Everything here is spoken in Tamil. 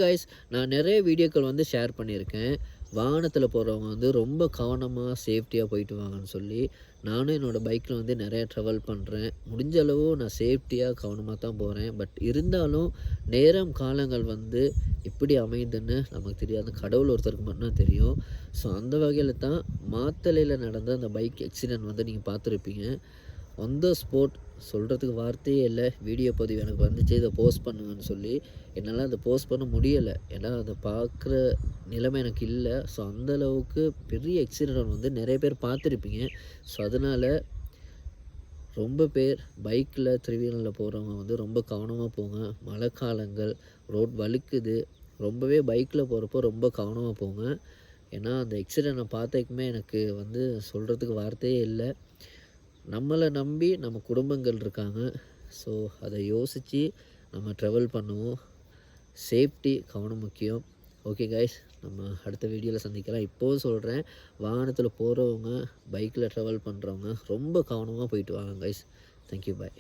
கைஸ், நான் நிறைய வீடியோக்கள் வந்து ஷேர் பண்ணியிருக்கேன். வாகனத்தில் போகிறவங்க வந்து ரொம்ப கவனமாக சேஃப்டியாக போயிட்டு வாங்கன்னு சொல்லி. நானும் என்னோடய பைக்கில் வந்து நிறையா ட்ராவல் பண்ணுறேன். முடிஞ்ச அளவு நான் சேஃப்டியாக கவனமாக தான் போகிறேன். பட் இருந்தாலும் நேரம் காலங்கள் வந்து எப்படி அமையுதுன்னு நமக்கு தெரியாது. கடவுள் ஒருத்தருக்கு மட்டும்தான் தெரியும். ஸோ அந்த வகையில் தான் மாத்தளையில் நடந்த அந்த பைக் ஆக்சிடெண்ட் வந்து நீங்கள் பார்த்துருப்பீங்க. ஆன் த ஸ்பாட் சொல்கிறதுக்கு வார்த்தையே இல்லை. வீடியோ பதிவு எனக்கு வந்துச்சு, இதை போஸ்ட் பண்ணுங்கன்னு சொல்லி. என்னால் அதை போஸ்ட் பண்ண முடியலை. ஏன்னா அதை பார்க்குற நிலைமை எனக்கு இல்லை. ஸோ அந்தளவுக்கு பெரிய ஆக்சிடெண்ட் வந்து நிறைய பேர் பார்த்துருப்பீங்க. ஸோ அதனால் ரொம்ப பேர் பைக்கில் த்ரீவீலரில் போகிறவங்க வந்து ரொம்ப கவனமாக போங்க. மழை காலங்கள், ரோட் வழுக்குது. ரொம்பவே பைக்கில் போகிறப்போ ரொம்ப கவனமாக போங்க. ஏன்னா அந்த ஆக்சிடெண்ட்டை பார்த்ததுக்குமே எனக்கு வந்து சொல்கிறதுக்கு வார்த்தையே இல்லை. நம்மளை நம்பி நம்ம குடும்பங்கள் இருக்காங்க. ஸோ அதை யோசித்து நம்ம ட்ராவல் பண்ணுவோம். சேஃப்டி கவனம் முக்கியம். ஓகே கைஸ், நம்ம அடுத்த வீடியோவில் சந்திக்கலாம். இப்போவும் சொல்கிறேன், வாகனத்தில் போகிறவங்க, பைக்கில் ட்ராவல் பண்ணுறவங்க ரொம்ப கவனமாக போயிட்டு வாங்க கைஸ். தேங்க்யூ, பாய்.